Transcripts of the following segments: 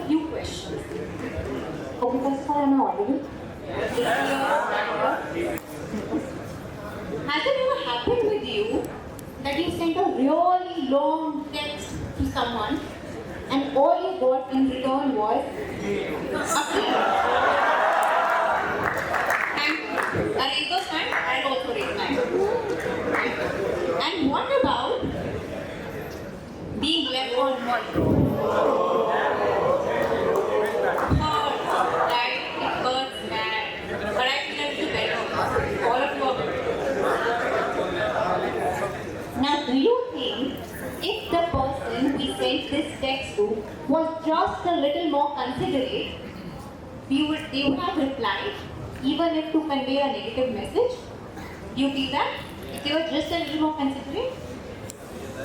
few questions. Okay, first of all, am I audible? Has it ever happened with you that you sent a really long text to someone and all you got in return was a click? And I raise those hand, I'll also raise mine. And what about being left on one? It hurts bad. But I feel a little better. All of you are good. Now, do you think if the person we sent this text to was just a little more considerate, they would have replied, even if to convey a negative message? Do you feel that? If they were just a little more considerate?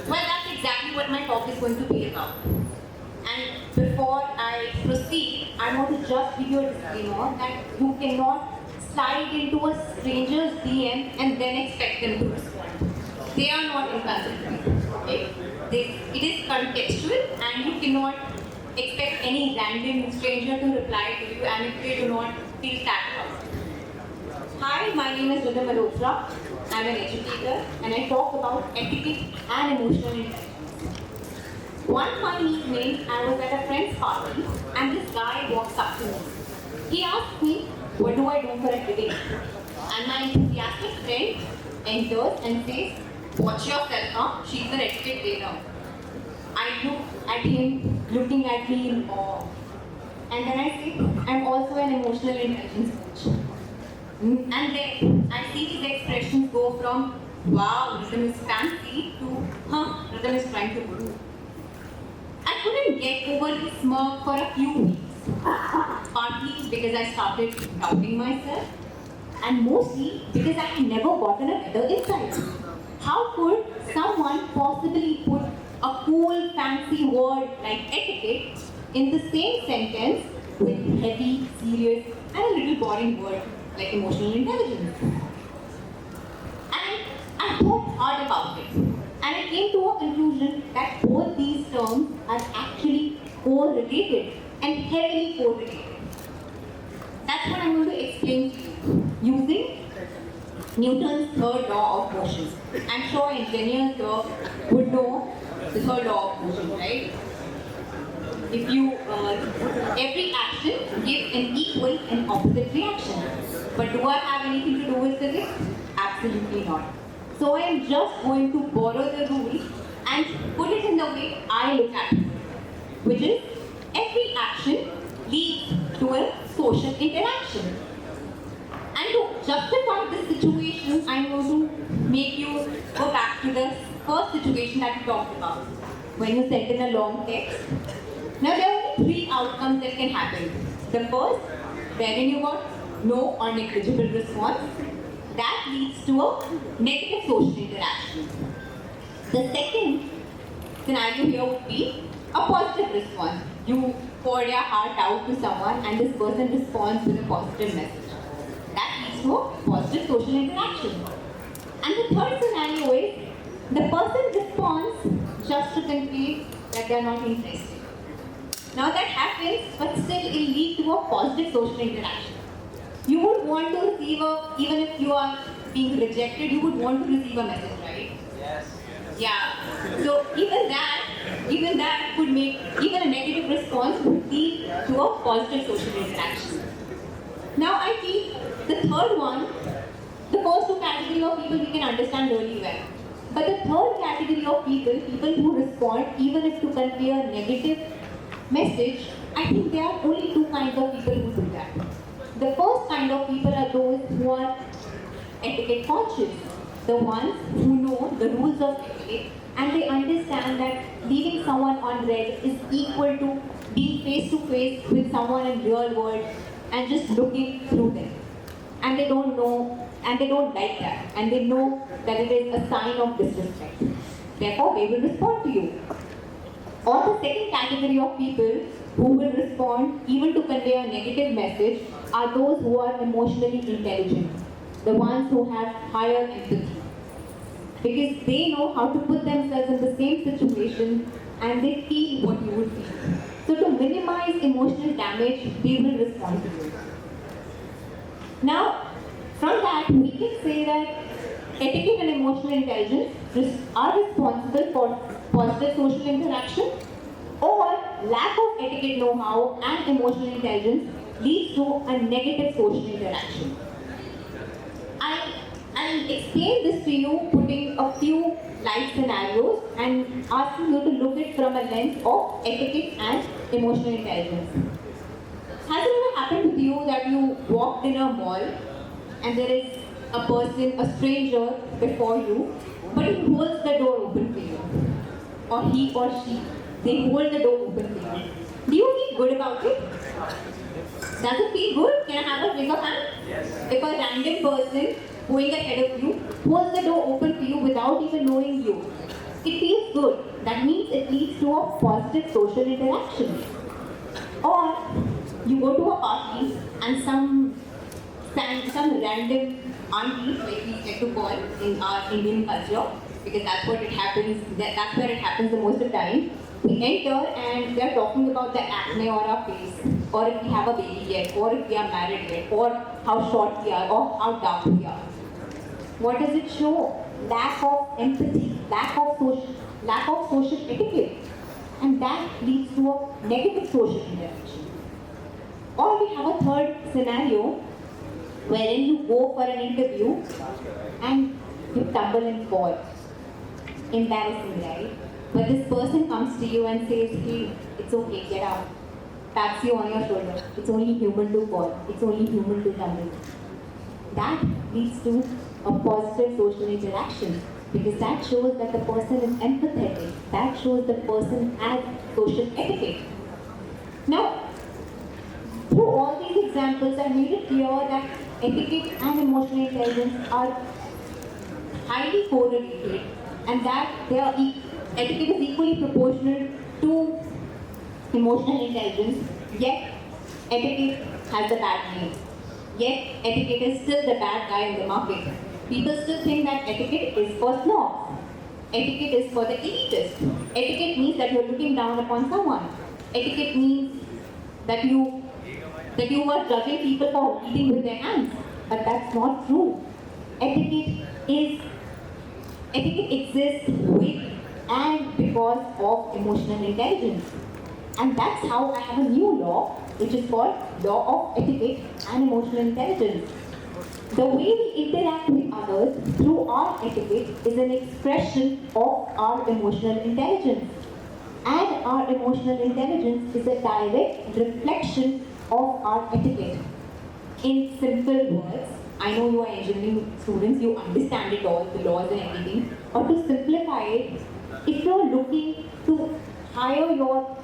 Well, that's exactly what my talk is going to be about. And before I proceed, I want to just give you a disclaimer that you cannot slide into a stranger's DM and then expect them to respond. They are not inconsiderate. Okay? It is contextual and you cannot expect any random stranger to reply to you and if they do not feel satisfied. Hi, my name is Malhotra. I'm an educator and I talk about etiquette and emotional intelligence. One fine evening, I was at a friend's party and this guy walks up to me. He asked me, what do I do for a living? And my enthusiastic friend enters and says, watch yourself, huh? She's an etiquette trainer. I look at him, looking at me in awe. And then I say, I'm also an emotional intelligence coach. And then I see his expressions go from, wow, rhythm is fancy, to, rhythm is trying to guru. I couldn't get over his smirk for a few weeks, partly because I started doubting myself, and mostly because I had never gotten a better insight. How could someone possibly put a cool, fancy word like etiquette in the same sentence with heavy, serious, and a little boring word like emotional intelligence? And I thought hard about it. And I came to a conclusion that both these terms are actually correlated and heavily correlated. That's what I'm going to explain to you using Newton's third law of motion. I'm sure engineers here would know the third law of motion, right? If you, every action gives an equal and opposite reaction. But do I have anything to do with physics? Absolutely not. So I am just going to borrow the rule and put it in the way I look at it, which is every action leads to a social interaction. And to justify this situation, I'm going to make you go back to the first situation that we talked about, when you sent in a long text. Now there are only three outcomes that can happen. The first, wherein you got no or negligible response, that leads to a negative social interaction. The second scenario here would be a positive response. You pour your heart out to someone and this person responds with a positive message. That leads to a positive social interaction. And the third scenario is the person responds just to convey that they are not interested. Now that happens, but still it will lead to a positive social interaction. You would want to receive even if you are being rejected, you would want to receive a message, right? Yes. Yeah. So even that could make, even a negative response would lead to a positive social interaction. Now I feel the third one, the first two categories of people we can understand really well. But the third category of people who respond even if to convey a negative message, I think there are only two kinds of people who do that. The first kind of people are those who are etiquette conscious, the ones who know the rules of etiquette and they understand that leaving someone on red is equal to being face to face with someone in real world and just looking through them. And they don't know, and they don't like that, and they know that it is a sign of disrespect. Therefore, they will respond to you. Or the second category of people who will respond even to convey a negative message are those who are emotionally intelligent, the ones who have higher empathy. Because they know how to put themselves in the same situation and they feel what you would feel. So to minimize minimize emotional damage, they will respond to you. Now, from that, we can say that etiquette and emotional intelligence are responsible for positive social interaction, or lack of etiquette know-how and emotional intelligence leads to a negative social interaction. I'll explain this to you putting a few life scenarios and asking you to look at it from a lens of etiquette and emotional intelligence. Has it ever happened with you that you walked in a mall and there is a person, a stranger before you, but he holds the door open for you? Or he or she, they hold the door open for you. Do you feel good about it? Does it feel good? Can I have a raise of hand? Yes. If a random person going ahead of you holds the door open for you without even knowing you, it feels good. That means it leads to a positive social interaction. Or you go to a party and some random auntie, like we like to call in our Indian culture, because that's what it happens, that's where it happens the most of the time. We enter and they're talking about the acne on our face, or if we have a baby yet, or if we are married yet, or how short we are, or how dark we are. What does it show? Lack of empathy, lack of social etiquette, and that leads to a negative social interaction. Or we have a third scenario wherein you go for an interview and you tumble and fall. Embarrassing, right? But this person comes to you and says, hey, it's okay, get up. Taps you on your shoulder. It's only human to fall. It's only human to tumble. That leads to a positive social interaction, because that shows that the person is empathetic. That shows the person has social etiquette. Now, through all these examples, I made it clear that etiquette and emotional intelligence are highly correlated, and that etiquette is equally proportional to emotional intelligence, yet etiquette has the bad name. Yet etiquette is still the bad guy in the market. People still think that etiquette is for snobs. Etiquette is for the elitist. Etiquette means that you're looking down upon someone. Etiquette means that you are judging people for eating with their hands. But that's not true. Etiquette exists with and because of emotional intelligence. And that's how I have a new law, which is called Law of Etiquette and Emotional Intelligence. The way we interact with others through our etiquette is an expression of our emotional intelligence. And our emotional intelligence is a direct reflection of our etiquette. In simple words, I know you are engineering students, you understand it all, the laws and everything. Or to simplify it, if you're looking to higher your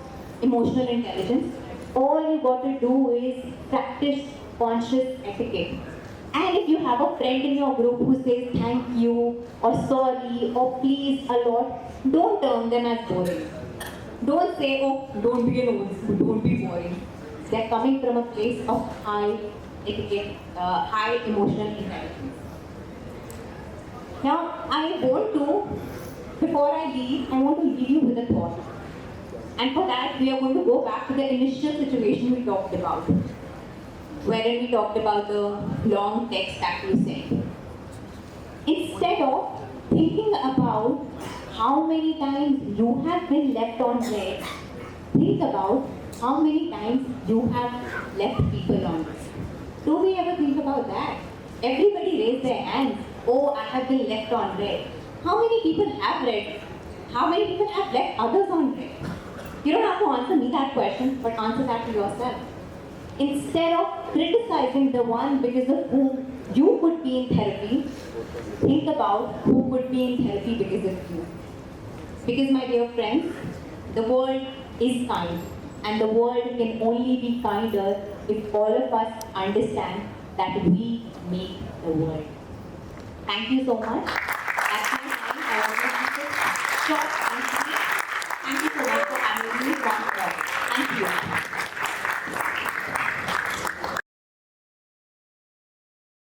emotional intelligence, all you got to do is practice conscious etiquette. And if you have a friend in your group who says thank you, or sorry, or please a lot, don't term them as boring. Don't say, oh, don't be an old, don't be boring. They're coming from a place of high etiquette, high emotional intelligence. Now, before I leave, I want to leave you with a thought. And for that, we are going to go back to the initial situation we talked about, wherein we talked about the long text that we sent. Instead of thinking about how many times you have been left on red, think about how many times you have left people on red. Do we ever think about that? Everybody raise their hands. Oh, I have been left on red. How many people have red? How many people have left others on red? You don't have to answer me that question, but answer that to yourself. Instead of criticizing the one because of whom you could be in therapy, think about who could be in therapy because of you. Because, my dear friends, the world is kind, and the world can only be kinder if all of us understand that we make the world. Thank you so much. That's my time. I want to keep it short and